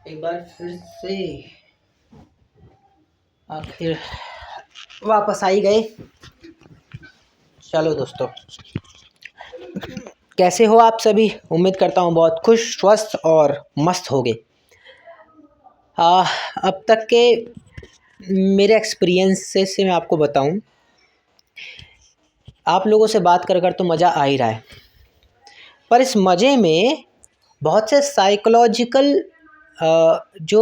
एक बार फिर से आखिर वापस आ ही गए। चलो दोस्तों, कैसे हो आप सभी? उम्मीद करता हूँ बहुत खुश, स्वस्थ और मस्त होगे। अब तक के मेरे एक्सपीरियंस से मैं आपको बताऊं, आप लोगों से बात कर तो मज़ा आ ही रहा है, पर इस मज़े में बहुत से साइकोलॉजिकल जो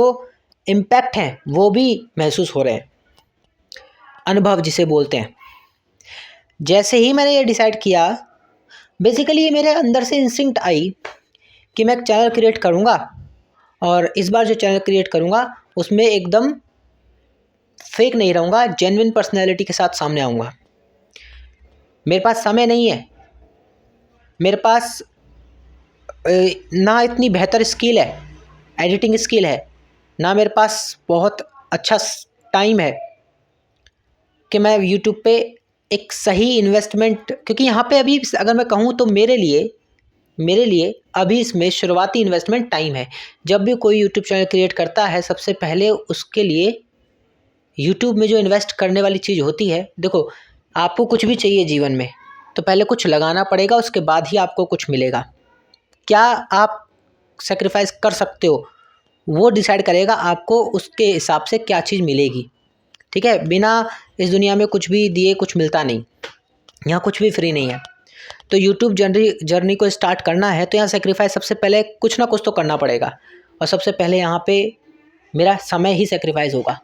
इम्पैक्ट हैं वो भी महसूस हो रहे हैं, अनुभव जिसे बोलते हैं। जैसे ही मैंने ये डिसाइड किया, बेसिकली ये मेरे अंदर से इंस्टिंक्ट आई कि मैं एक चैनल क्रिएट करूँगा, और इस बार जो चैनल क्रिएट करूँगा उसमें एकदम फेक नहीं रहूँगा, जेन्युइन पर्सनैलिटी के साथ सामने आऊँगा। मेरे पास समय नहीं है, मेरे पास ना इतनी बेहतर स्किल है, एडिटिंग स्किल है, ना मेरे पास बहुत अच्छा टाइम है कि मैं यूट्यूब पे एक सही इन्वेस्टमेंट, क्योंकि यहाँ पे अभी अगर मैं कहूँ तो मेरे लिए अभी इसमें शुरुआती इन्वेस्टमेंट टाइम है। जब भी कोई यूट्यूब चैनल क्रिएट करता है, सबसे पहले उसके लिए यूट्यूब में जो इन्वेस्ट करने वाली चीज़ होती है, देखो आपको कुछ भी चाहिए जीवन में तो पहले कुछ लगाना पड़ेगा, उसके बाद ही आपको कुछ मिलेगा। क्या आप सेक्रीफाइस कर सकते हो वो डिसाइड करेगा आपको उसके हिसाब से क्या चीज़ मिलेगी। ठीक है, बिना इस दुनिया में कुछ भी दिए कुछ मिलता नहीं, यहाँ कुछ भी फ्री नहीं है। तो यूट्यूब जर्नी को स्टार्ट करना है तो यहाँ सेक्रीफाइस सबसे पहले कुछ ना कुछ तो करना पड़ेगा, और सबसे पहले यहाँ पे मेरा समय ही सेक्रीफाइस होगा।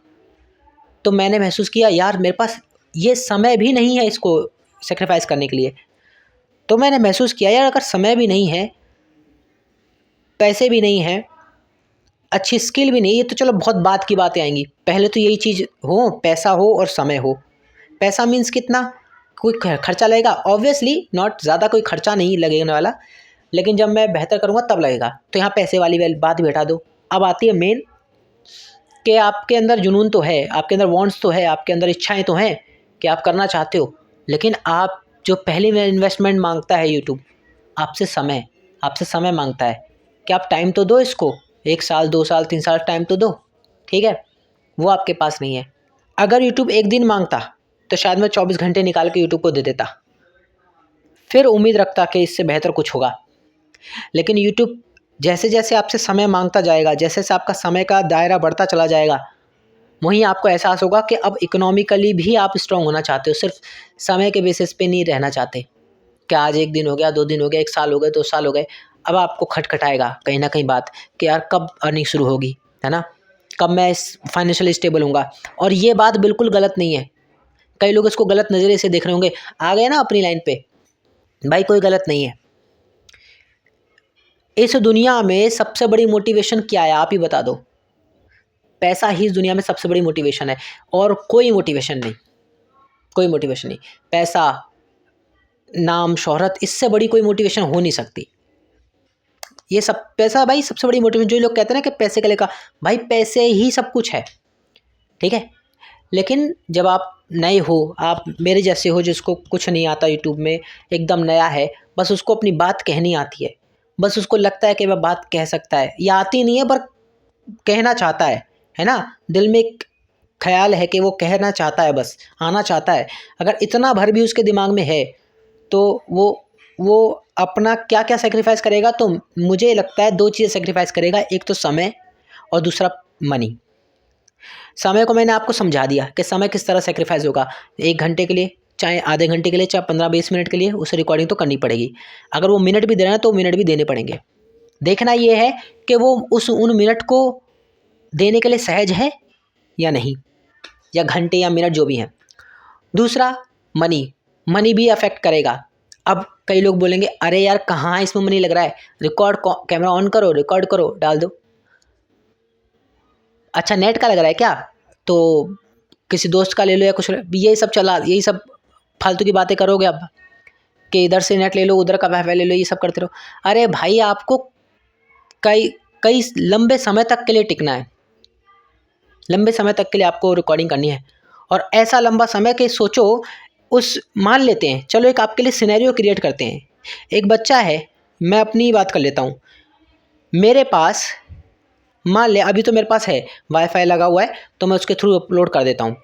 तो मैंने महसूस किया यार मेरे पास ये समय भी नहीं है इसको सेक्रीफाइस करने के लिए। तो मैंने महसूस किया यार अगर समय भी नहीं है, पैसे भी नहीं है, अच्छी स्किल भी नहीं, ये तो चलो बहुत बात की बातें आएंगी, पहले तो यही चीज़ हो, पैसा हो और समय हो। पैसा मीन्स कितना, कोई खर्चा लगेगा? ऑब्वियसली नॉट, ज़्यादा कोई खर्चा नहीं लगने वाला, लेकिन जब मैं बेहतर करूँगा तब लगेगा। तो यहाँ पैसे वाली बात भी हटा दो। अब आती है मेन, कि आपके अंदर जुनून तो है, आपके अंदर वांट्स तो है, आपके अंदर इच्छाएं तो हैं कि आप करना चाहते हो, लेकिन आप जो पहली में इन्वेस्टमेंट मांगता है यूट्यूब आपसे समय मांगता है कि आप टाइम तो दो इसको, 1 साल 2 साल 3 साल टाइम तो दो। ठीक है, वो आपके पास नहीं है। अगर यूट्यूब एक दिन मांगता तो शायद मैं 24 घंटे निकाल के यूट्यूब को दे देता, फिर उम्मीद रखता कि इससे बेहतर कुछ होगा। लेकिन यूट्यूब जैसे जैसे आपसे समय मांगता जाएगा, जैसे जैसे आपका समय का दायरा बढ़ता चला जाएगा, वहीं आपको एहसास होगा कि अब इकोनॉमिकली भी आप स्ट्रांग होना चाहते हो, सिर्फ समय के बेसिस पे नहीं रहना चाहते कि आज 1 दिन हो गया, 2 दिन हो गया, 1 साल हो गए, 2 साल हो गए। अब आपको खटखटाएगा कहीं ना कहीं बात कि यार कब अर्निंग शुरू होगी, है ना, कब मैं फाइनेंशियली स्टेबल हूँगा। और ये बात बिल्कुल गलत नहीं है, कई लोग इसको गलत नज़रिए से देख रहे होंगे, आ गए ना अपनी लाइन पे। भाई कोई गलत नहीं है। इस दुनिया में सबसे बड़ी मोटिवेशन क्या है, आप ही बता दो। पैसा ही इस दुनिया में सबसे बड़ी मोटिवेशन है, और कोई मोटिवेशन नहीं, कोई मोटिवेशन नहीं। पैसा, नाम, शोहरत, इससे बड़ी कोई मोटिवेशन हो नहीं सकती। ये सब पैसा भाई सबसे बड़ी मोटिवेशन। जो लोग कहते हैं ना कि पैसे के लिए का, भाई पैसे ही सब कुछ है, ठीक है। लेकिन जब आप नए हो, आप मेरे जैसे हो जिसको कुछ नहीं आता यूट्यूब में, एकदम नया है, बस उसको अपनी बात कहनी आती है, बस उसको लगता है कि वह बात कह सकता है, या आती नहीं है पर कहना चाहता है ना, दिल में एक ख्याल है कि वो कहना चाहता है, बस आना चाहता है। अगर इतना भर भी उसके दिमाग में है तो वो अपना क्या क्या सेक्रीफाइस करेगा, तो मुझे लगता है 2 चीज़ें सेक्रीफाइस करेगा, एक तो समय और दूसरा मनी। समय को मैंने आपको समझा दिया कि समय किस तरह सेक्रीफाइस होगा। 1 घंटे के लिए, चाहे आधे घंटे के लिए, चाहे 15-20 मिनट के लिए, उसे रिकॉर्डिंग तो करनी पड़ेगी। अगर वो मिनट भी दे रहे हैं तो मिनट भी देने पड़ेंगे। देखना ये है कि वो उन मिनट को देने के लिए सहज है या नहीं, या घंटे या मिनट जो भी हैं। दूसरा मनी भी अफेक्ट करेगा। अब कई लोग बोलेंगे अरे यार कहाँ इसमें मनी लग रहा है, रिकॉर्ड, कैमरा ऑन करो, रिकॉर्ड करो, डाल दो। अच्छा नेट का लग रहा है क्या, तो किसी दोस्त का ले लो या कुछ, यही सब फालतू की बातें करोगे अब, कि इधर से नेट ले लो, उधर का वाईफाई ले लो, ये सब करते रहो। अरे भाई आपको कई कई लंबे समय तक के लिए टिकना है, लंबे समय तक के लिए आपको रिकॉर्डिंग करनी है। और ऐसा लंबा समय कि सोचो, मान लेते हैं, चलो एक आपके लिए सिनेरियो क्रिएट करते हैं। एक बच्चा है, मैं अपनी बात कर लेता हूँ, मेरे पास मान ले अभी तो मेरे पास है, वाईफाई लगा हुआ है, तो मैं उसके थ्रू अपलोड कर देता हूँ।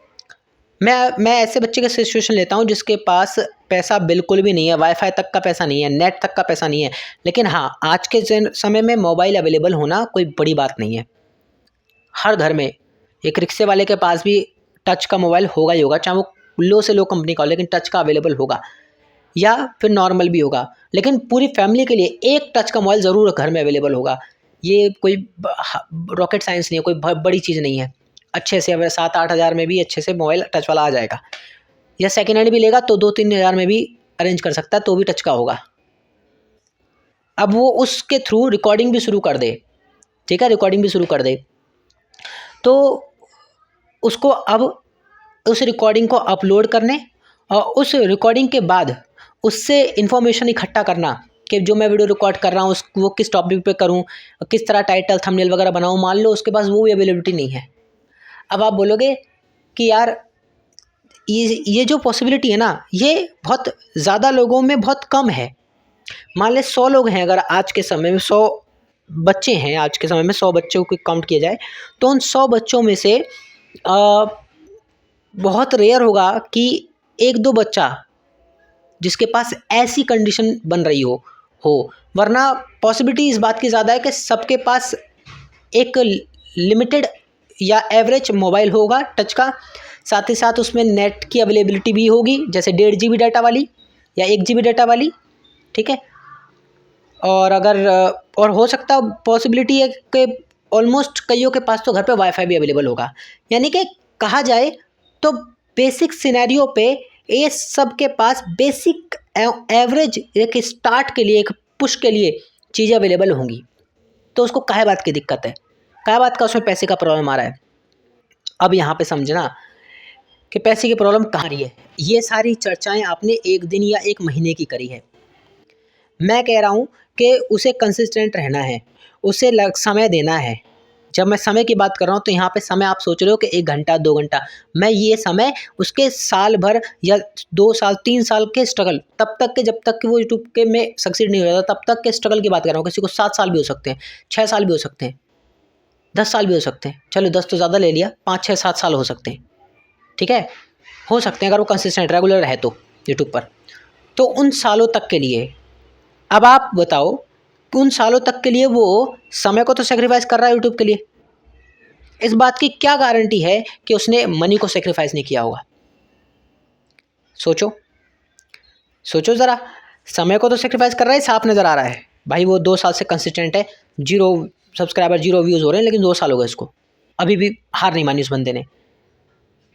मैं ऐसे बच्चे का सिचुएशन लेता हूँ जिसके पास पैसा बिल्कुल भी नहीं है, वाईफाई तक का पैसा नहीं है, नेट तक का पैसा नहीं है, लेकिन हाँ, आज के समय में मोबाइल अवेलेबल होना कोई बड़ी बात नहीं है। हर घर में एक रिक्शे वाले के पास भी टच का मोबाइल होगा ही होगा, चाहे वो लो से लो कंपनी का हो, लेकिन टच का अवेलेबल होगा, या फिर नॉर्मल भी होगा, लेकिन पूरी फैमिली के लिए एक टच का मोबाइल ज़रूर घर में अवेलेबल होगा। ये कोई रॉकेट साइंस नहीं है, कोई बड़ी चीज़ नहीं है। अच्छे से अगर 7-8 हज़ार में भी अच्छे से मोबाइल टच वाला आ जाएगा, या सेकेंड हैंड भी लेगा तो 2-3 हज़ार में भी अरेंज कर सकता है, तो भी टच का होगा। अब वो उसके थ्रू रिकॉर्डिंग भी शुरू कर दे, ठीक है, रिकॉर्डिंग भी शुरू कर दे, तो उसको अब उस रिकॉर्डिंग को अपलोड करने और उस रिकॉर्डिंग के बाद उससे इन्फॉर्मेशन इकट्ठा करना कि जो मैं वीडियो रिकॉर्ड कर रहा हूँ वो किस टॉपिक पे करूँ, किस तरह टाइटल थंबनेल वगैरह बनाऊँ। मान लो उसके पास वो भी अवेलेबिलिटी नहीं है। अब आप बोलोगे कि यार ये जो पॉसिबिलिटी है ना, ये बहुत ज़्यादा लोगों में बहुत कम है। मान ले 100 लोग हैं, अगर आज के समय में 100 बच्चे हैं, आज के समय में 100 बच्चों को काउंट किया जाए, तो उन 100 बच्चों में से बहुत रेयर होगा कि 1-2 बच्चा जिसके पास ऐसी कंडीशन बन रही हो, वरना पॉसिबिलिटी इस बात की ज़्यादा है कि सबके पास एक लिमिटेड या एवरेज मोबाइल होगा टच का, साथ ही साथ उसमें नेट की अवेलेबिलिटी भी होगी, जैसे 1.5 GB डाटा वाली या 1 GB डाटा वाली, ठीक है। और अगर और हो सकता है पॉसिबिलिटी है कि ऑलमोस्ट कईयों के पास तो घर पे वाईफाई भी अवेलेबल होगा। यानी कि कहा जाए तो बेसिक सिनेरियो पे ये सब के पास बेसिक एवरेज एक स्टार्ट के लिए, एक पुश के लिए चीज़ें अवेलेबल होंगी। तो उसको काहे बात की दिक्कत है, काहे बात का उसमें पैसे का प्रॉब्लम आ रहा है। अब यहाँ पे समझना कि पैसे की प्रॉब्लम कहाँ रही है। ये सारी चर्चाएं आपने एक दिन या एक महीने की करी है। मैं कह रहा हूँ कि उसे कंसिस्टेंट रहना है, उसे समय देना है। जब मैं समय की बात कर रहा हूँ तो यहाँ पे समय आप सोच रहे हो कि 1 घंटा 2 घंटा, मैं ये समय उसके साल भर या 2 साल 3 साल के स्ट्रगल, तब तक के जब तक कि वो यूट्यूब के में सक्सीड नहीं हो जाता, तब तक के स्ट्रगल की बात कर रहा हूँ। किसी को 7 साल भी हो सकते हैं, 6 साल भी हो सकते हैं, 10 साल भी हो सकते हैं। चलो 10 तो ज़्यादा ले लिया, 5, 6, 7 साल हो सकते हैं, ठीक है, हो सकते हैं अगर वो कंसिस्टेंट रेगुलर है तो यूट्यूब पर। तो उन सालों तक के लिए अब आप बताओ कि उन सालों तक के लिए वो समय को तो सेक्रीफाइस कर रहा है यूट्यूब के लिए। इस बात की क्या गारंटी है कि उसने मनी को सेक्रीफाइस नहीं किया होगा। सोचो सोचो ज़रा, समय को तो सेक्रीफाइस कर रहा है, साफ नज़र आ रहा है भाई। वो 2 साल से कंसिस्टेंट है, 0 सब्सक्राइबर 0 व्यूज़ हो रहे हैं, लेकिन 2 साल हो गए इसको, अभी भी हार नहीं मानी उस बंदे ने।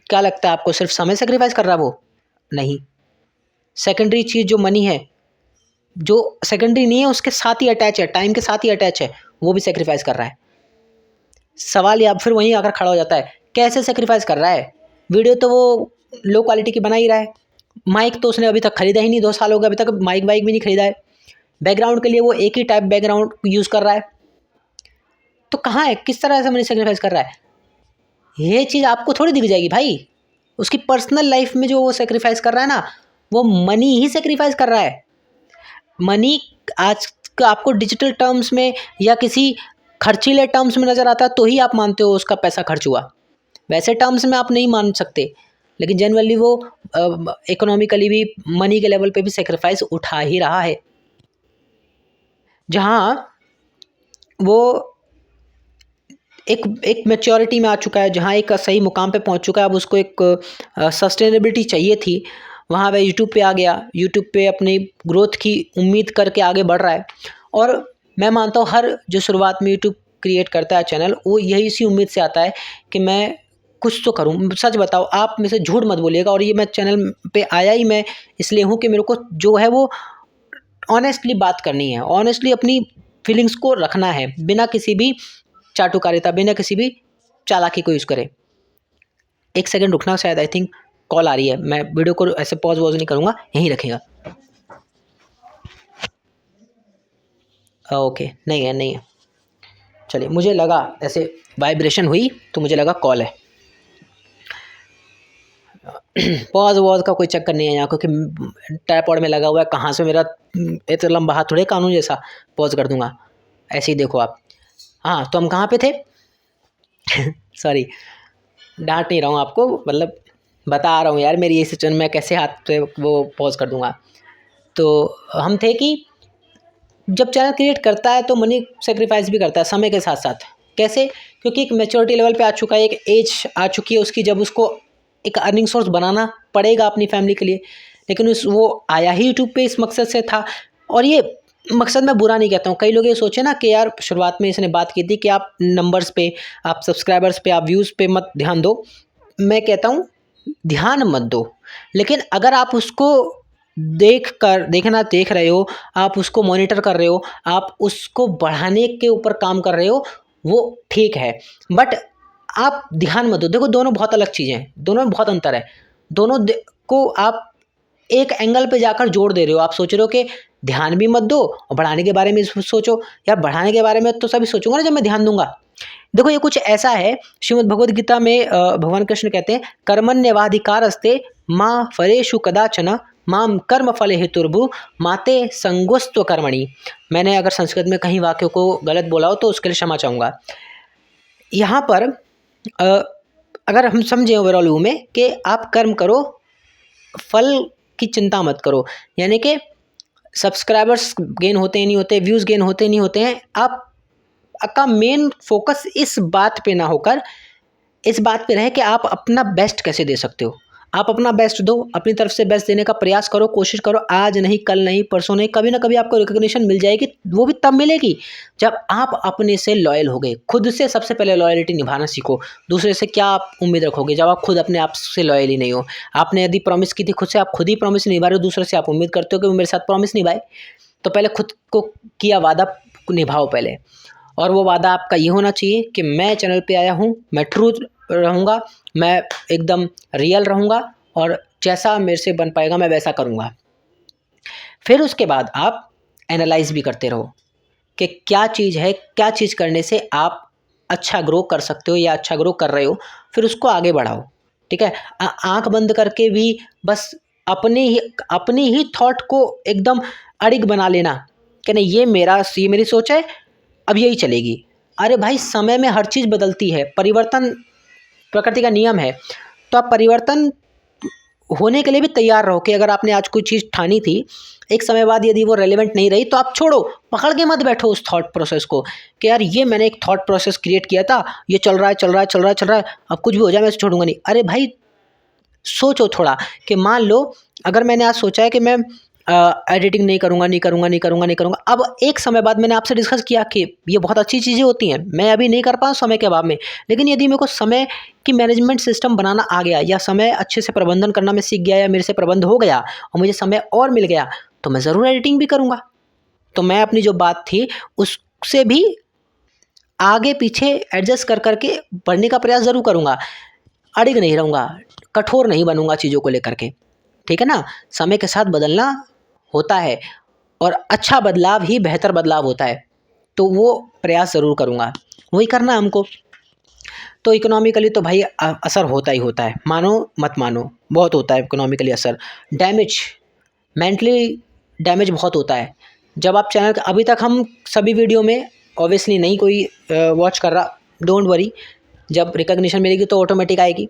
क्या लगता है आपको सिर्फ समय सेक्रीफाइस कर रहा है वो? नहीं, सेकेंडरी चीज़ जो मनी है, जो सेकेंडरी नहीं है उसके साथ ही अटैच है, टाइम के साथ ही अटैच है, वो भी सेक्रीफाइस कर रहा है। सवाल या फिर वहीं आकर खड़ा हो जाता है, कैसे सेक्रीफाइस कर रहा है? वीडियो तो वो लो क्वालिटी की बना ही रहा है, माइक तो उसने अभी तक खरीदा ही नहीं, 2 साल हो गए अभी तक माइक वाइक भी नहीं खरीदा है, बैकग्राउंड के लिए वो एक ही टाइप बैकग्राउंड यूज़ कर रहा है। तो कहाँ है, किस तरह से मनी सेक्रीफाइस कर रहा है? ये चीज़ आपको थोड़ी दिख जाएगी भाई। उसकी पर्सनल लाइफ में जो वो सेक्रीफाइस कर रहा है ना, वो मनी ही सेक्रीफाइस कर रहा है। मनी आज का आपको डिजिटल टर्म्स में या किसी खर्चीले टर्म्स में नज़र आता है तो ही आप मानते हो उसका पैसा खर्च हुआ, वैसे टर्म्स में आप नहीं मान सकते। लेकिन जनरली वो इकोनॉमिकली भी मनी के लेवल पे भी सेक्रीफाइस उठा ही रहा है। जहाँ वो एक मैच्योरिटी में आ चुका है, जहाँ एक सही मुकाम पे पहुँच चुका है, अब उसको एक सस्टेनेबिलिटी चाहिए थी, वहाँ वह यूट्यूब पे आ गया, यूट्यूब पे अपनी ग्रोथ की उम्मीद करके आगे बढ़ रहा है। और मैं मानता हूँ हर जो शुरुआत में यूट्यूब क्रिएट करता है चैनल, वो यही इसी उम्मीद से आता है कि मैं कुछ तो करूँ। सच बताओ, आप में से झूठ मत बोलिएगा, और ये मैं चैनल पे आया ही मैं इसलिए हूँ कि मेरे को जो है वो ऑनेस्टली बात करनी है, ऑनेस्टली अपनी फीलिंग्स को रखना है, बिना किसी भी चाटुकारिता, बिना किसी भी चालाकी को यूज़ करे। 1 सेकंड रुकना, शायद आई थिंक कॉल आ रही है, मैं वीडियो को ऐसे पॉज वॉज नहीं करूँगा, यहीं रखिएगा। ओके, नहीं है, नहीं है, चलिए, मुझे लगा ऐसे वाइब्रेशन हुई तो मुझे लगा कॉल है। पॉज वॉज का कोई चक्कर नहीं है यहाँ, क्योंकि ट्राइपॉड में लगा हुआ है, कहाँ से मेरा इतना लंबा हाथ थोड़े कानून जैसा पॉज कर दूंगा, ऐसे ही देखो आप। हाँ, तो हम कहाँ पे थे? सॉरी, डांट नहीं रहा हूँ आपको, मतलब बता रहा हूँ यार मेरी ये सिचुएशन, मैं कैसे हाथ से वो पॉज कर दूंगा। तो हम थे कि जब चैनल क्रिएट करता है तो मनी सेक्रीफाइस भी करता है समय के साथ साथ। कैसे? क्योंकि एक मैच्योरिटी लेवल पे आ चुका है, एक एज आ चुकी है उसकी, जब उसको एक अर्निंग सोर्स बनाना पड़ेगा अपनी फैमिली के लिए। लेकिन उस वो आया ही यूट्यूब पे इस मकसद से था। और ये मकसद मैं बुरा नहीं कहता हूँ। कई लोग ये सोचे ना कि यार शुरुआत में इसने बात की थी कि आप नंबर्स पे, आप सब्सक्राइबर्स पे, आप व्यूज़ पे मत ध्यान दो। मैं कहता हूँ ध्यान मत दो, लेकिन अगर आप उसको देख रहे हो, आप उसको मॉनिटर कर रहे हो, आप उसको बढ़ाने के ऊपर काम कर रहे हो, वो ठीक है। बट आप ध्यान मत दो। देखो दोनों बहुत अलग चीज़ें हैं, दोनों में बहुत अंतर है। को आप एक एंगल पे जाकर जोड़ दे रहे हो। आप सोच रहे हो कि ध्यान भी मत दो और बढ़ाने के बारे में सोचो। यार बढ़ाने के बारे में तो सभी सोचूंगा ना जब मैं ध्यान दूंगा। देखो ये कुछ ऐसा है, श्रीमद् भगवद गीता में भगवान कृष्ण कहते हैं, कर्मण्यवाधिकारस्ते माँ फलेषु कदाचन माम कर्म फले हेतुर्भु माते संगोस्त्व कर्मणि। मैंने अगर संस्कृत में कहीं वाक्यों को गलत बोला हो तो उसके लिए क्षमा चाहूँगा। यहाँ पर अगर हम समझें ओवरऑल व्यू में कि आप कर्म करो, फल की चिंता मत करो। यानी कि सब्सक्राइबर्स गेन होते ही नहीं होते, व्यूज़ गेन होते नहीं होते हैं। आप का मेन फोकस इस बात पे ना होकर इस बात पे रहे कि आप अपना बेस्ट कैसे दे सकते हो। आप अपना बेस्ट दो, अपनी तरफ से बेस्ट देने का प्रयास करो, कोशिश करो। आज नहीं, कल नहीं, परसों नहीं, कभी ना कभी आपको रिकॉग्निशन मिल जाएगी। वो भी तब मिलेगी जब आप अपने से लॉयल हो गए। खुद से सबसे पहले लॉयल्टी निभाना सीखो। दूसरे से क्या आप उम्मीद रखोगे जब आप खुद अपने आप से लॉयल ही नहीं हो। आपने यदि प्रॉमिस की थी खुद से, आप खुद ही प्रॉमिस नहीं निभा रहे हो, दूसरे से आप उम्मीद करते हो कि वो मेरे साथ प्रॉमिस निभाए। तो पहले खुद को किया वादा निभाओ पहले। और वो वादा आपका ये होना चाहिए कि मैं चैनल पे आया हूँ, मैं ट्रूथ रहूँगा, मैं एकदम रियल रहूँगा और जैसा मेरे से बन पाएगा मैं वैसा करूँगा। फिर उसके बाद आप एनालाइज भी करते रहो कि क्या चीज़ है, क्या चीज़ करने से आप अच्छा ग्रो कर सकते हो या अच्छा ग्रो कर रहे हो, फिर उसको आगे बढ़ाओ। ठीक है? आँख बंद करके भी बस अपनी ही थॉट को एकदम अड़िग बना लेना कि नहीं ये मेरी सोच है, अब यही चलेगी। अरे भाई समय में हर चीज़ बदलती है, परिवर्तन प्रकृति का नियम है। तो आप परिवर्तन होने के लिए भी तैयार रहो कि अगर आपने आज कोई चीज़ ठानी थी, एक समय बाद यदि वो रेलेवेंट नहीं रही तो आप छोड़ो, पकड़ के मत बैठो उस थॉट प्रोसेस को कि यार ये मैंने एक थॉट प्रोसेस क्रिएट किया था, ये चल रहा है चल रहा है चल रहा है चल रहा है, अब कुछ भी हो जाए मैं इसे छोड़ूंगा नहीं। अरे भाई सोचो थोड़ा कि मान लो अगर मैंने आज सोचा है कि मैं एडिटिंग नहीं करूँगा नहीं करूँगा नहीं करूँगा नहीं करूँगा, अब एक समय बाद मैंने आपसे डिस्कस किया कि ये बहुत अच्छी चीज़ें होती हैं, मैं अभी नहीं कर पाऊँ समय के अभाव में, लेकिन यदि मेरे को समय की मैनेजमेंट सिस्टम बनाना आ गया या समय अच्छे से प्रबंधन करना मैं सीख गया या मेरे से प्रबंध हो गया और मुझे समय और मिल गया तो मैं ज़रूर एडिटिंग भी करूँगा। तो मैं अपनी जो बात थी उससे भी आगे पीछे एडजस्ट कर करके बढ़ने का प्रयास ज़रूर करूँगा। अड़िग नहीं रहूँगा, कठोर नहीं बनूँगा चीज़ों को लेकर के। ठीक है ना? समय के साथ बदलना होता है और अच्छा बदलाव ही बेहतर बदलाव होता है। तो वो प्रयास ज़रूर करूँगा, वही करना है हमको। तो इकोनॉमिकली तो भाई असर होता ही होता है, मानो मत मानो, बहुत होता है इकोनॉमिकली असर। डैमेज, मेंटली डैमेज बहुत होता है। जब आप चैनल अभी तक हम सभी वीडियो में ऑब्वियसली नहीं कोई वॉच कर रहा, डोंट वरी, जब रिकॉग्निशन मिलेगी तो ऑटोमेटिक आएगी।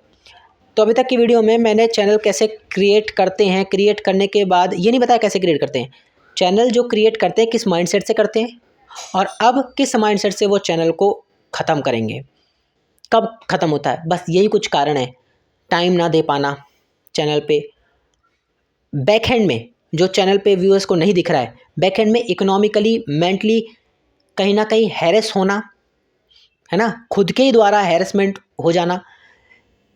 तो अभी तक की वीडियो में मैंने चैनल कैसे क्रिएट करते हैं, क्रिएट करने के बाद ये नहीं बताया कैसे क्रिएट करते हैं, चैनल जो क्रिएट करते हैं किस माइंडसेट से करते हैं और अब किस माइंडसेट से वो चैनल को ख़त्म करेंगे, कब ख़त्म होता है। बस यही कुछ कारण है, टाइम ना दे पाना चैनल पे, बैक हैंड में जो चैनल पे व्यूअर्स को नहीं दिख रहा है, बैक हैंड में इकोनॉमिकली मेंटली कहीं ना कहीं हैरेस होना, है ना, खुद के ही द्वारा हैरेसमेंट हो जाना,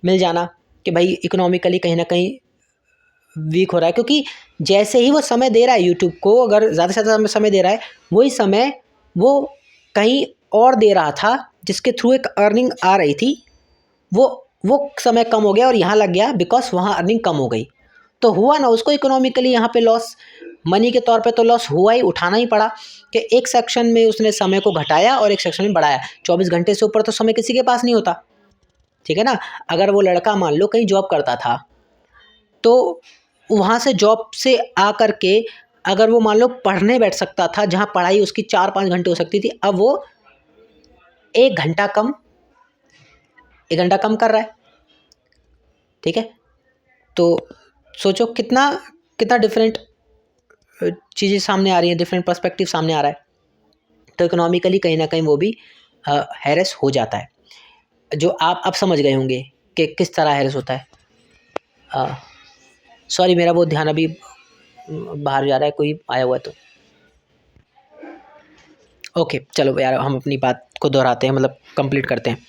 मिल जाना कि भाई इकोनॉमिकली कहीं ना कहीं वीक हो रहा है। क्योंकि जैसे ही वो समय दे रहा है यूट्यूब को, अगर ज़्यादा से ज़्यादा समय दे रहा है, वही समय वो कहीं और दे रहा था जिसके थ्रू एक अर्निंग आ रही थी, वो समय कम हो गया और यहाँ लग गया बिकॉज वहाँ अर्निंग कम हो गई। तो हुआ ना उसको इकोनॉमिकली यहाँ पे लॉस, मनी के तौर पे तो लॉस हुआ ही, उठाना ही पड़ा कि एक सेक्शन में उसने समय को घटाया और एक सेक्शन में बढ़ाया। 24 घंटे से ऊपर तो समय किसी के पास नहीं होता। ठीक है ना? अगर वो लड़का मान लो कहीं जॉब करता था तो वहाँ से जॉब से आ कर के अगर वो मान लो पढ़ने बैठ सकता था, जहाँ पढ़ाई उसकी 4-5 घंटे हो सकती थी, अब वो 1 घंटा कम 1 घंटा कम कर रहा है, ठीक है। तो सोचो कितना कितना डिफरेंट चीज़ें सामने आ रही हैं, डिफरेंट पर्सपेक्टिव सामने आ रहा है। तो इकोनॉमिकली कहीं ना कहीं वो भी हैरेस हो जाता है, जो आप अब समझ गए होंगे कि किस तरह हैरेस होता है। सॉरी, मेरा वो ध्यान अभी बाहर जा रहा है, कोई आया हुआ है तो ओके, चलो यार हम अपनी बात को दोहराते हैं, मतलब कंप्लीट करते हैं।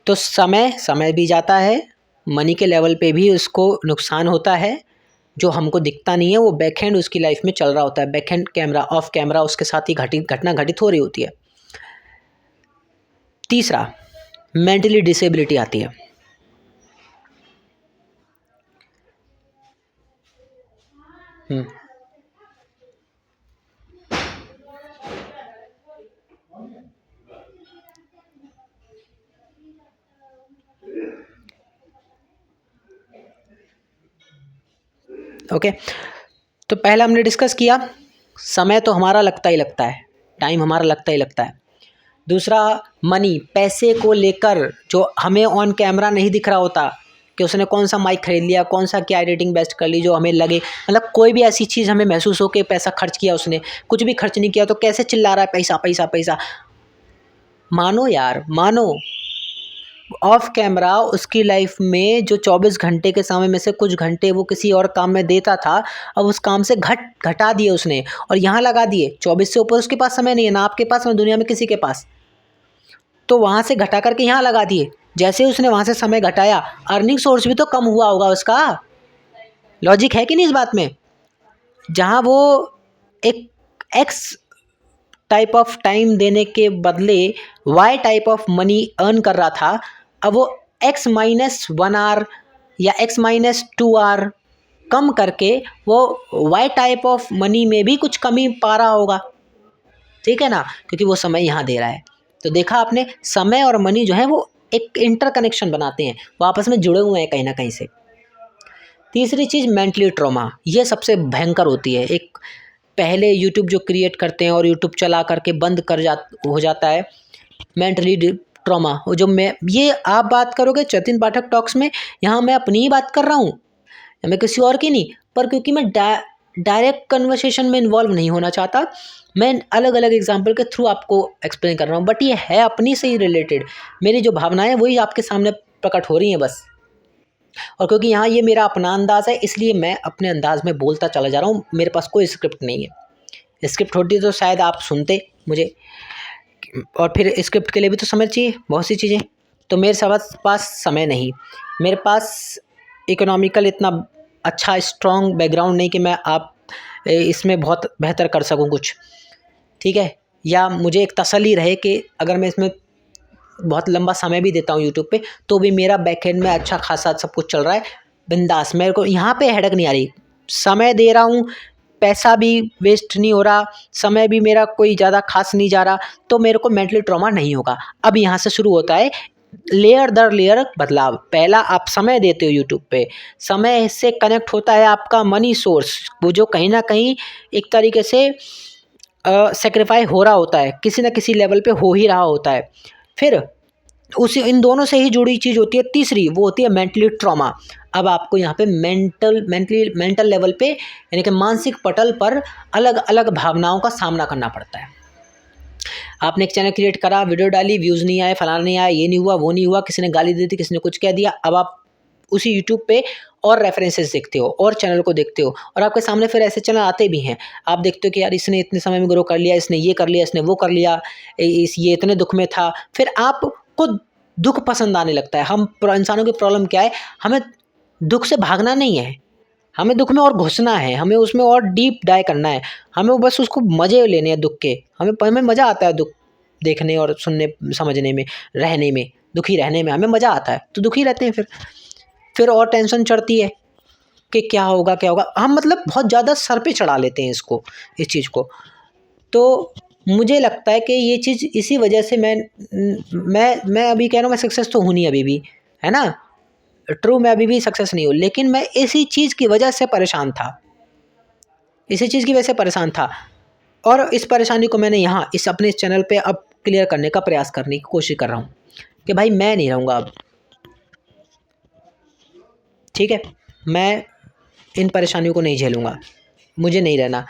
तो समय भी जाता है, मनी के लेवल पे भी उसको नुकसान होता है, जो हमको दिखता नहीं है, वो बैकहैंड उसकी लाइफ में चल रहा होता है, बैकहैंड कैमरा ऑफ कैमरा उसके साथ ही घटना घटित हो रही होती है। तीसरा, मेंटली डिसेबिलिटी आती है। ओके, तो पहला हमने डिस्कस किया, समय तो हमारा लगता ही लगता है, टाइम हमारा लगता ही लगता है। दूसरा, मनी, पैसे को लेकर जो हमें ऑन कैमरा नहीं दिख रहा होता कि उसने कौन सा माइक खरीद लिया, कौन सा क्या एडिटिंग बेस्ट कर ली, जो हमें लगे, मतलब कोई भी ऐसी चीज़ हमें महसूस हो कि पैसा खर्च किया उसने, कुछ भी खर्च नहीं किया तो कैसे चिल्ला रहा है पैसा पैसा पैसा। मानो यार, मानो ऑफ कैमरा उसकी लाइफ में जो 24 घंटे के समय में से कुछ घंटे वो किसी और काम में देता था, अब उस काम से घटा दिए उसने और यहाँ लगा दिए। 24 से ऊपर उसके पास समय नहीं है, ना आपके पास ना दुनिया में किसी के पास, तो वहाँ से घटा करके यहाँ लगा दिए। जैसे उसने वहाँ से समय घटाया, अर्निंग सोर्स भी तो कम हुआ होगा उसका। लॉजिक है कि नहीं इस बात में? जहाँ वो एक एक्स टाइप ऑफ टाइम देने के बदले why type of money earn कर रहा था, अब वो x-1 आवर या x-2 आवर कम करके वो वाई टाइप ऑफ मनी में भी कुछ कमी पा रहा होगा, ठीक है ना, क्योंकि वो समय यहाँ दे रहा है। तो देखा आपने, समय और मनी जो है वो एक इंटरकनेक्शन बनाते हैं, वो आपस में जुड़े हुए हैं कहीं ना कहीं से। तीसरी चीज़, मेंटली ट्रॉमा, ये सबसे भयंकर होती है। एक पहले यूट्यूब जो क्रिएट करते हैं और यूट्यूब चला करके बंद हो जाता है, मेंटली ट्रॉमा। वो जो मैं, ये आप बात करोगे जतिन पाठक टॉक्स में, यहाँ मैं अपनी ही बात कर रहा हूँ, मैं किसी और की नहीं, पर क्योंकि मैं डायरेक्ट कन्वर्सेशन में इन्वॉल्व नहीं होना चाहता, मैं अलग अलग एग्जाम्पल के थ्रू आपको एक्सप्लेन कर रहा हूँ, बट ये है अपनी से ही रिलेटेड, मेरी जो भावनाएं वही आपके सामने प्रकट हो रही हैं बस। और क्योंकि यहाँ ये मेरा अपना अंदाज़ है, इसलिए मैं अपने अंदाज में बोलता चला जा रहा हूँ, मेरे पास कोई स्क्रिप्ट नहीं है। स्क्रिप्ट होती तो शायद आप सुनते मुझे, और फिर स्क्रिप्ट के लिए भी तो समय चाहिए, बहुत सी चीज़ें। तो मेरे पास समय नहीं, मेरे पास इकोनॉमिकल इतना अच्छा स्ट्रॉन्ग बैकग्राउंड नहीं कि मैं आप इसमें बहुत बेहतर कर सकूं कुछ, ठीक है। या मुझे एक तसल्ली रहे कि अगर मैं इसमें बहुत लंबा समय भी देता हूँ यूट्यूब पे, तो भी मेरा बैकएंड में अच्छा खासा सब कुछ चल रहा है बिंदास, मेरे को यहाँ पे हेडक नहीं आ रही, समय दे रहा हूँ, पैसा भी वेस्ट नहीं हो रहा, समय भी मेरा कोई ज़्यादा खास नहीं जा रहा, तो मेरे को मेंटली ट्रॉमा नहीं होगा। अब यहाँ से शुरू होता है लेयर दर लेयर बदलाव। पहला, आप समय देते हो यूट्यूब पे, समय से कनेक्ट होता है आपका मनी सोर्स, वो जो कहीं ना कहीं एक तरीके से सेक्रीफाई हो रहा होता है, किसी न किसी लेवल पे हो ही रहा होता है। फिर उसी इन दोनों से ही जुड़ी चीज़ होती है तीसरी, वो होती है मेंटली ट्रॉमा। अब आपको यहाँ पे मेंटल लेवल पे, यानी कि मानसिक पटल पर अलग अलग भावनाओं का सामना करना पड़ता है। आपने एक चैनल क्रिएट करा, वीडियो डाली, व्यूज़ नहीं आए, फलाना नहीं आया, ये नहीं हुआ, वो नहीं हुआ, किसी ने गाली दी थी, किसी ने कुछ कह दिया, अब आप उसी यूट्यूब पे और रेफरेंसेस देखते हो और चैनल को देखते हो, और आपके सामने फिर ऐसे चैनल आते भी हैं, आप देखते हो कि यार इसने इतने समय में ग्रो कर लिया, इसने ये कर लिया, इसने वो कर लिया, ये इतने दुख में था, फिर आपको दुख पसंद आने लगता है। हम इंसानों की प्रॉब्लम क्या है, हमें दुख से भागना नहीं है, हमें दुख में और घुसना है, हमें उसमें और डीप डाई करना है, हमें बस उसको मज़े लेने हैं दुख के, हमें मज़ा आता है दुख देखने और सुनने, समझने में, रहने में, दुखी रहने में हमें मज़ा आता है, तो दुखी रहते हैं। फिर और टेंशन चढ़ती है कि क्या होगा क्या होगा, हम मतलब बहुत ज़्यादा सर पे चढ़ा लेते हैं इस चीज़ को। तो मुझे लगता है कि ये चीज़ इसी वजह से मैं अभी कह रहा हूँ, मैं सक्सेस तो हूँ नहीं अभी भी, है ना, ट्रू, मैं अभी भी सक्सेस नहीं हूँ, लेकिन मैं इसी चीज़ की वजह से परेशान था, इसी चीज़ की वजह से परेशान था, और इस परेशानी को मैंने यहाँ इस अपने चैनल पे अब क्लियर करने का प्रयास करने की कोशिश कर रहा हूँ। कि भाई मैं नहीं रहूँगा अब, ठीक है, मैं इन परेशानियों को नहीं झेलूँगा, मुझे नहीं रहना,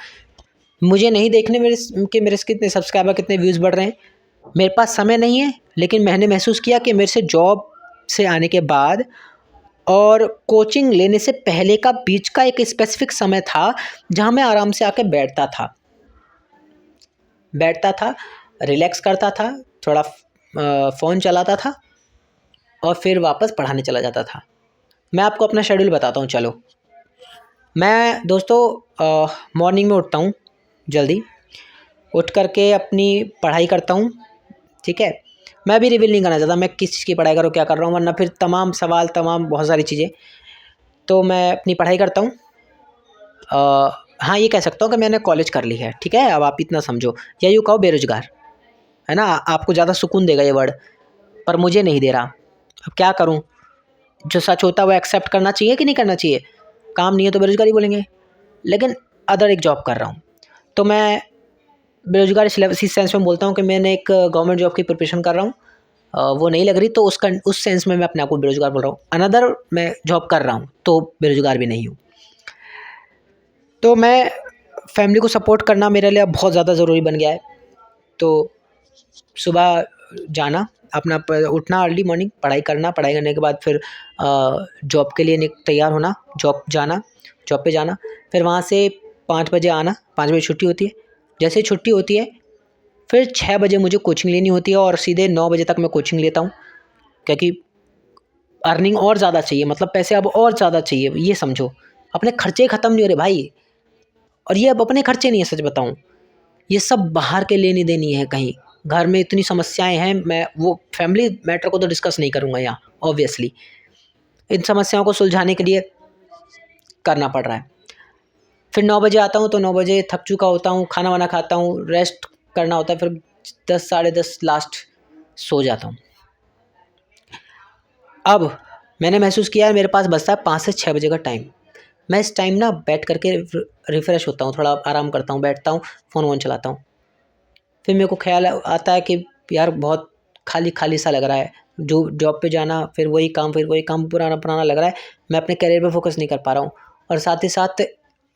मुझे नहीं देखने मेरे से कितने सब्सक्राइबर, कितने व्यूज़ बढ़ रहे हैं, मेरे पास समय नहीं है। लेकिन मैंने महसूस किया कि मेरे से जॉब से आने के बाद और कोचिंग लेने से पहले का बीच का एक स्पेसिफिक समय था जहाँ मैं आराम से आके बैठता था, रिलैक्स करता था, थोड़ा फ़ोन चलाता था और फिर वापस पढ़ाने चला जाता था। मैं आपको अपना शेड्यूल बताता हूँ चलो। मैं दोस्तों मॉर्निंग में उठता हूँ जल्दी, उठ करके अपनी पढ़ाई करता हूँ, ठीक है। मैं भी रिवील नहीं करना चाहता मैं किस चीज़ की पढ़ाई करूँ, क्या कर रहा हूँ, वरना फिर तमाम सवाल, तमाम बहुत सारी चीज़ें। तो मैं अपनी पढ़ाई करता हूँ। हाँ, ये कह सकता हूँ कि मैंने कॉलेज कर ली है, ठीक है। अब आप इतना समझो, या यूँ कहो बेरोज़गार, है ना। आपको ज़्यादा सुकून देगा ये वर्ड, पर मुझे नहीं दे रहा। अब क्या करूँ, जो सच होता है वो एक्सेप्ट करना चाहिए कि नहीं करना चाहिए। काम नहीं है तो बेरोज़गारी बोलेंगे, लेकिन अदर एक जॉब कर रहा हूँ। तो मैं बेरोज़गार इस सेंस में बोलता हूँ कि मैंने एक गवर्नमेंट जॉब की प्रिपरेशन कर रहा हूँ, वो नहीं लग रही, तो उस सेंस में मैं अपने आप को बेरोज़गार बोल रहा हूँ। अनदर मैं जॉब कर रहा हूँ तो बेरोज़गार भी नहीं हूँ। तो मैं फैमिली को सपोर्ट करना मेरे लिए अब बहुत ज़्यादा ज़रूरी बन गया है। तो सुबह जाना, अपना उठना अर्ली मॉर्निंग, पढ़ाई करना, पढ़ाई करने के बाद फिर जॉब के लिए तैयार होना, जॉब पे जाना, फिर वहाँ से 5 बजे आना, 5 बजे छुट्टी होती है। जैसे ही छुट्टी होती है फिर 6 बजे मुझे कोचिंग लेनी होती है और सीधे 9 बजे तक मैं कोचिंग लेता हूँ, क्योंकि अर्निंग और ज़्यादा चाहिए, मतलब पैसे अब और ज़्यादा चाहिए, ये समझो। अपने खर्चे ख़त्म नहीं हो रहे भाई, और ये अब अपने खर्चे नहीं है, सच बताऊँ, ये सब बाहर के लेनी देनी है कहीं। घर में इतनी समस्याएं हैं, मैं वो फैमिली मैटर को तो डिस्कस नहीं करूँगा यहाँ, ऑब्वियसली इन समस्याओं को सुलझाने के लिए करना पड़ रहा है। फिर 9 बजे आता हूँ तो 9 बजे थक चुका होता हूँ, खाना वाना खाता हूँ, रेस्ट करना होता है, फिर 10 साढ़े 10 लास्ट सो जाता हूँ। अब मैंने महसूस किया है मेरे पास बचता है 5 से 6 बजे का टाइम। मैं इस टाइम ना बैठ करके रिफ़्रेश होता हूँ, थोड़ा आराम करता हूँ, बैठता हूँ, फ़ोन वोन चलाता हूँ। फिर मेरे को ख़्याल आता है कि यार बहुत खाली खाली सा लग रहा है, जो जॉब पे जाना, फिर वही काम, पुराना पुराना लग रहा है। मैं अपने करियर पे फोकस नहीं कर पा रहा हूँ, और साथ ही साथ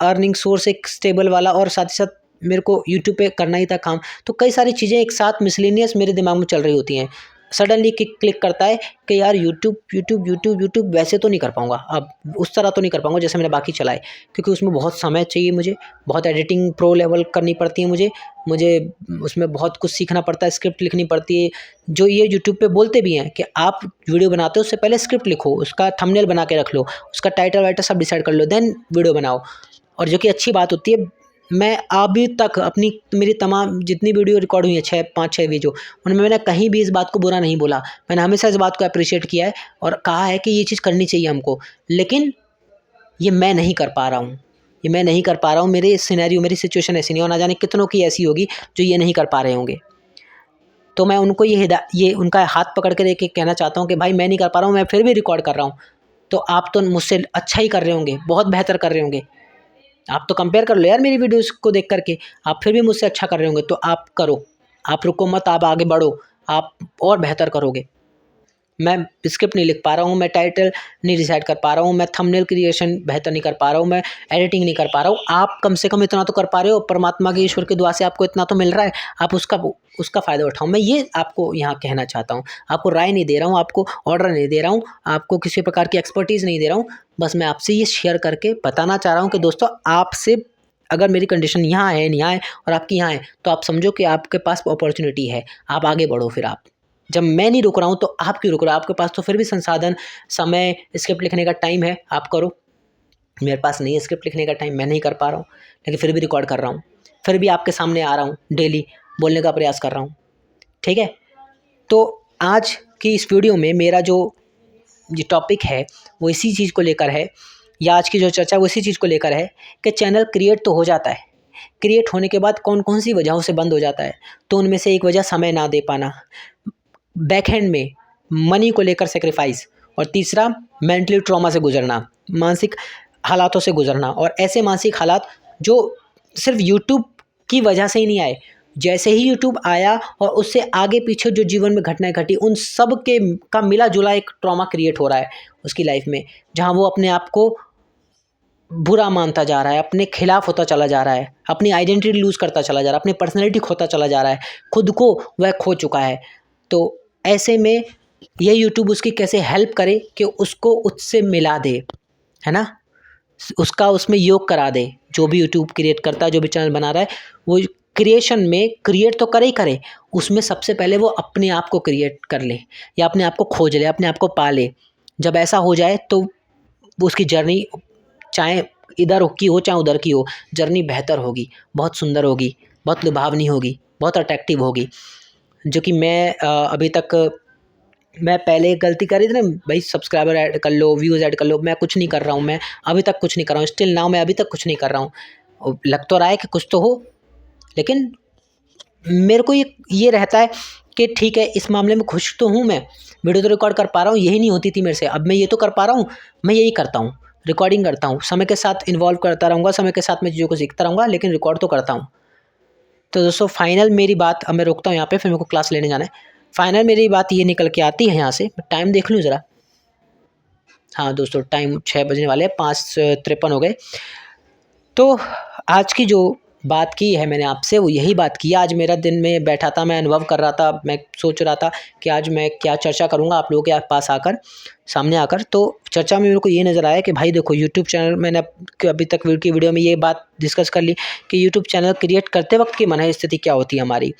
अर्निंग सोर्स एक स्टेबल वाला, और साथ ही साथ मेरे को यूट्यूब पे करना ही था काम। तो कई सारी चीज़ें एक साथ मिसलेनियस मेरे दिमाग में चल रही होती हैं। सडनली क्लिक करता है कि यार यूट्यूब वैसे तो नहीं कर पाऊँगा, अब उस तरह तो नहीं कर पाऊँगा जैसे मैंने बाकी चलाए, क्योंकि उसमें बहुत समय चाहिए मुझे, बहुत एडिटिंग प्रो लेवल करनी पड़ती है मुझे उसमें बहुत कुछ सीखना पड़ता है, स्क्रिप्ट लिखनी पड़ती है। जो ये यूट्यूब पे बोलते भी हैं कि आप वीडियो बनाते हो उससे पहले स्क्रिप्ट लिखो, उसका थंबनेल बना के रख लो, उसका टाइटल वाइटल सब डिसाइड कर लो, देन वीडियो बनाओ। और जो कि अच्छी बात होती है। मैं अभी तक मेरी तमाम जितनी वीडियो रिकॉर्ड हुई है, 5-6 वीडियो, उनमें मैंने कहीं भी इस बात को बुरा नहीं बोला। मैंने हमेशा इस बात को अप्रिशिएट किया है और कहा है कि ये चीज़ करनी चाहिए हमको, लेकिन ये मैं नहीं कर पा रहा हूँ। मेरे सिनेरियो, मेरी सिचुएशन ऐसी नहीं है, और ना जाने कितनों की ऐसी होगी जो ये नहीं कर पा रहे होंगे। तो मैं उनको ये उनका हाथ पकड़ के देके कहना चाहता हूँ कि भाई मैं नहीं कर पा रहा हूँ, मैं फिर भी रिकॉर्ड कर रहा हूँ, तो आप तो मुझसे अच्छा ही कर रहे होंगे, बहुत बेहतर कर रहे होंगे। आप तो कंपेयर कर लो यार मेरी वीडियोज़ को देख कर के, आप फिर भी मुझसे अच्छा कर रहे होंगे, तो आप करो, आप रुको मत, आप आगे बढ़ो, आप और बेहतर करोगे। मैं स्क्रिप्ट नहीं लिख पा रहा हूँ, मैं टाइटल नहीं डिसाइड कर पा रहा हूँ, मैं थंबनेल क्रिएशन बेहतर नहीं कर पा रहा हूँ, मैं एडिटिंग नहीं कर पा रहा हूँ। आप कम से कम इतना तो कर पा रहे हो, परमात्मा की, ईश्वर की दुआ से आपको इतना तो मिल रहा है, आप उसका फ़ायदा उठाओ। मैं ये आपको यहाँ कहना चाहता हूँ, आपको राय नहीं दे रहा हूँ, आपको ऑर्डर नहीं दे रहा हूँ, आपको किसी प्रकार की एक्सपर्टीज़ नहीं दे रहा हूँ। बस मैं आपसे ये शेयर करके बताना चाह रहा हूँ कि दोस्तों, आपसे अगर मेरी कंडीशन यहाँ है और आपकी यहाँ है, तो आप समझो कि आपके पास अपॉर्चुनिटी है, आप आगे बढ़ो। फिर आप, जब मैं नहीं रुक रहा हूँ तो आप क्यों रुक रहे हो? आपके पास तो फिर भी संसाधन, समय, स्क्रिप्ट लिखने का टाइम है, आप करो। मेरे पास नहीं है स्क्रिप्ट लिखने का टाइम, मैं नहीं कर पा रहा हूँ, लेकिन फिर भी रिकॉर्ड कर रहा हूँ, फिर भी आपके सामने आ रहा हूँ, डेली बोलने का प्रयास कर रहा हूँ, ठीक है। तो आज की इस वीडियो में मेरा जो ये टॉपिक है वो इसी चीज़ को लेकर है, या आज की जो चर्चा वो इसी चीज़ को लेकर है कि चैनल क्रिएट तो हो जाता है, क्रिएट होने के बाद कौन कौन सी वजहों से बंद हो जाता है। तो उनमें से एक वजह समय ना दे पाना, बैकहैंड में मनी को लेकर सेक्रीफाइस, और तीसरा मेंटली ट्रॉमा से गुजरना, मानसिक हालातों से गुजरना। और ऐसे मानसिक हालात जो सिर्फ यूट्यूब की वजह से ही नहीं आए, जैसे ही यूट्यूब आया और उससे आगे पीछे जो जीवन में घटनाएं घटी उन सब के का मिला जुला एक ट्रॉमा क्रिएट हो रहा है उसकी लाइफ में, जहाँ वो अपने आप को बुरा मानता जा रहा है, अपने खिलाफ होता चला जा रहा है, अपनी आइडेंटिटी लूज़ करता चला जा रहा है, अपनी पर्सनैलिटी खोता चला जा रहा है, खुद को वह खो चुका है। तो ऐसे में ये यूट्यूब उसकी कैसे हेल्प करे कि उसको उससे मिला दे, है ना, उसका उसमें योग करा दे। जो भी यूट्यूब क्रिएट करता है, जो भी चैनल बना रहा है, वो क्रिएशन में क्रिएट तो करे ही करे, उसमें सबसे पहले वो अपने आप को क्रिएट कर ले या अपने आप को खोज ले, अपने आप को पा ले। जब ऐसा हो जाए तो उसकी जर्नी चाहे इधर की हो चाहे उधर की हो, जर्नी बेहतर होगी, बहुत सुंदर होगी, बहुत लुभावनी होगी, बहुत अट्रैक्टिव होगी। जो कि मैं अभी तक मैं पहले एक गलती करी थी ना भाई, सब्सक्राइबर ऐड कर लो, व्यूज़ ऐड कर लो, मैं कुछ नहीं कर रहा हूँ, मैं अभी तक कुछ नहीं कर रहा हूँ, स्टिल नाउ मैं अभी तक कुछ नहीं कर रहा हूँ। लग तो रहा है कि कुछ तो हो, लेकिन मेरे को ये रहता है कि ठीक है, इस मामले में खुश तो हूँ मैं, वीडियो तो रिकॉर्ड कर पा रहा हूँ, यही नहीं होती थी मेरे से, अब मैं ये तो कर पा रहा हूँ, मैं यही करता हूँ, रिकॉर्डिंग करता हूँ, समय के साथ इन्वॉल्व करता रहूँगा, समय के साथ मैं चीज़ों को सीखता रहूँगा, लेकिन रिकॉर्ड तो करता हूँ। तो दोस्तों फाइनल मेरी बात, अब मैं रुकता हूँ यहाँ पे, फिर मेरे को क्लास लेने जाना है। फाइनल मेरी बात ये निकल के आती है यहाँ से, टाइम देख लूँ ज़रा, हाँ दोस्तों टाइम 6 बजने वाले हैं, 5:53 हो गए। तो आज की जो बात की है मैंने आपसे, वो यही बात की। आज मेरा दिन में बैठा था, मैं अनुभव कर रहा था, मैं सोच रहा था कि आज मैं क्या चर्चा करूँगा आप लोगों के पास आकर, सामने आकर। तो चर्चा में मेरे को ये नज़र आया कि भाई देखो, यूट्यूब चैनल, मैंने अभी तक की वीडियो में ये बात डिस्कस कर ली कि यूट्यूब चैनल क्रिएट करते वक्त की मन स्थिति क्या होती है हमारी।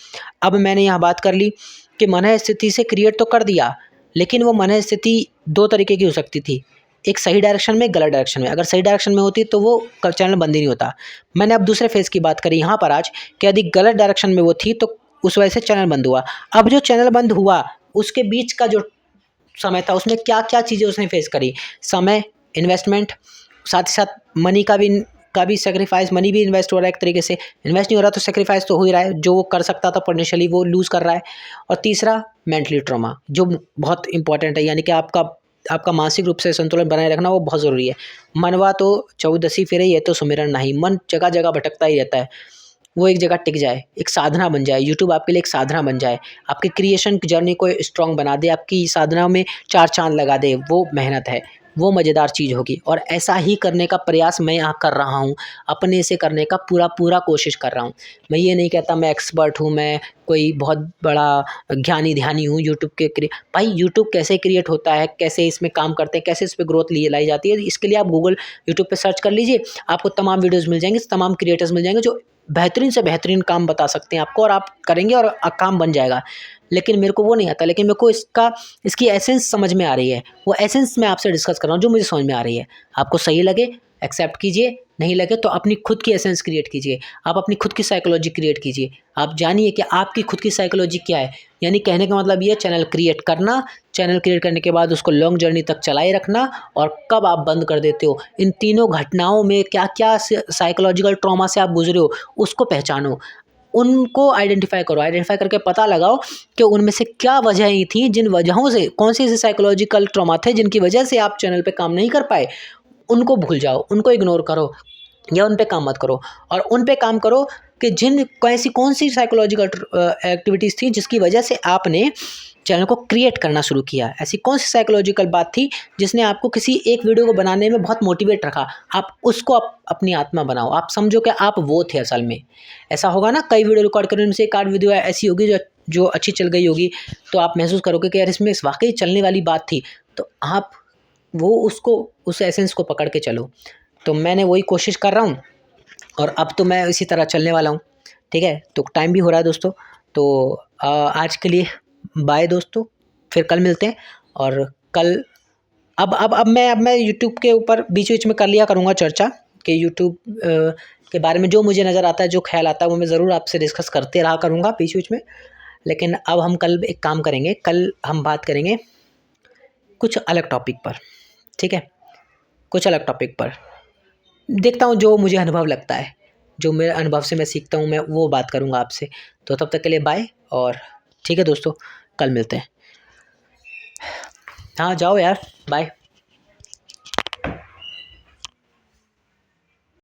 अब मैंने यहाँ बात कर ली कि मन स्थिति से क्रिएट तो कर दिया, लेकिन वो मन स्थिति 2 तरीके की हो सकती थी, एक सही डायरेक्शन में, गलत डायरेक्शन में। अगर सही डायरेक्शन में होती तो वो चैनल बंद ही नहीं होता। मैंने अब दूसरे फेज़ की बात करी यहाँ पर आज, कि यदि गलत डायरेक्शन में वो थी तो उस वजह से चैनल बंद हुआ। अब जो चैनल बंद हुआ उसके बीच का जो समय था, उसमें क्या क्या चीज़ें उसने फेस करी, समय, इन्वेस्टमेंट, साथ ही साथ मनी का भी सेक्रीफाइस, मनी भी इन्वेस्ट हो रहा है, एक तरीके से इन्वेस्ट नहीं हो रहा तो सेक्रीफाइस तो हो ही रहा है, जो वो कर सकता था पोटेंशियली वो लूज़ कर रहा है। और तीसरा मेंटली ट्रॉमा, जो बहुत इंपॉर्टेंट है, यानी कि आपका मानसिक रूप से संतुलन बनाए रखना वो बहुत ज़रूरी है। मनवा तो चौदसी फिरे ये तो सुमिरन नहीं, मन जगह जगह भटकता ही रहता है, वो एक जगह टिक जाए, एक साधना बन जाए, यूट्यूब आपके लिए एक साधना बन जाए, आपकी क्रिएशन जर्नी को स्ट्रॉन्ग बना दे, आपकी साधना में 4 चाँद लगा दे, वो मेहनत है, वो मज़ेदार चीज़ होगी। और ऐसा ही करने का प्रयास मैं यहाँ कर रहा हूँ, अपने से करने का पूरा कोशिश कर रहा हूँ। मैं ये नहीं कहता मैं एक्सपर्ट हूँ, मैं कोई बहुत बड़ा ज्ञानी ध्यानी हूँ यूट्यूब के भाई यूट्यूब कैसे क्रिएट होता है, कैसे इसमें काम करते हैं, कैसे इस पर ग्रोथ लाई जाती है, इसके लिए आप गूगल यूट्यूब पे सर्च कर लीजिए, आपको तमाम वीडियोज़ मिल जाएंगे, तमाम क्रिएटर्स मिल जाएंगे जो बेहतरीन से बेहतरीन काम बता सकते हैं आपको, और आप करेंगे और काम बन जाएगा। लेकिन मेरे को वो नहीं आता, लेकिन मेरे को इसकी एसेंस समझ में आ रही है, वो एसेंस मैं आपसे डिस्कस कर रहा हूँ जो मुझे समझ में आ रही है। आपको सही लगे एक्सेप्ट कीजिए, नहीं लगे तो अपनी खुद की एसेंस क्रिएट कीजिए, आप अपनी खुद की साइकोलॉजी क्रिएट कीजिए, आप जानिए कि आपकी खुद की साइकोलॉजी क्या है। यानी कहने का मतलब ये, चैनल क्रिएट करना, चैनल क्रिएट करने के बाद उसको लॉन्ग जर्नी तक चलाए रखना, और कब आप बंद कर देते हो, इन तीनों घटनाओं में क्या क्या साइकोलॉजिकल ट्रॉमा से आप गुजरे हो उसको पहचानो, उनको आइडेंटिफाई करो, आइडेंटिफाई करके पता लगाओ कि उनमें से क्या वजहें थी, जिन वजहों से, कौन से ऐसे साइकोलॉजिकल ट्रॉमा थे जिनकी वजह से आप चैनल पे काम नहीं कर पाए, उनको भूल जाओ, उनको इग्नोर करो या उन पे काम मत करो, और उन पे काम करो कि कौन सी साइकोलॉजिकल एक्टिविटीज़ थी जिसकी वजह से आपने चैनल को क्रिएट करना शुरू किया। ऐसी कौन सी साइकोलॉजिकल बात थी जिसने आपको किसी एक वीडियो को बनाने में बहुत मोटिवेट रखा, आप उसको अपनी आत्मा बनाओ, आप समझो कि आप वो थे असल में। ऐसा होगा ना, कई वीडियो रिकॉर्ड करने में से एक आध वीडियो ऐसी होगी जो अच्छी चल गई होगी, तो आप महसूस करोगे कि यार इसमें वाकई चलने वाली बात थी, तो आप वो उस एसेंस को पकड़ के चलो। तो मैंने वही कोशिश कर रहा हूँ, और अब तो मैं इसी तरह चलने वाला हूँ। ठीक है, तो टाइम भी हो रहा है दोस्तों, तो आज के लिए बाय दोस्तों, फिर कल मिलते हैं। और कल अब मैं यूट्यूब के ऊपर बीच बीच में कर लिया करूँगा चर्चा, कि यूट्यूब के बारे में जो मुझे नज़र आता है, जो ख्याल आता है, वो मैं ज़रूर आपसे डिस्कस करते रहा करूँगा बीच बीच में। लेकिन अब हम कल एक काम करेंगे, कल हम बात करेंगे कुछ अलग टॉपिक पर। ठीक है, कुछ अलग टॉपिक पर देखता हूँ, जो मुझे अनुभव लगता है, जो मेरे अनुभव से मैं सीखता हूँ, मैं वो बात करूँगा आपसे। तो तब तक के लिए बाय, और ठीक है दोस्तों, कल मिलते हैं। हाँ जाओ यार, बाय।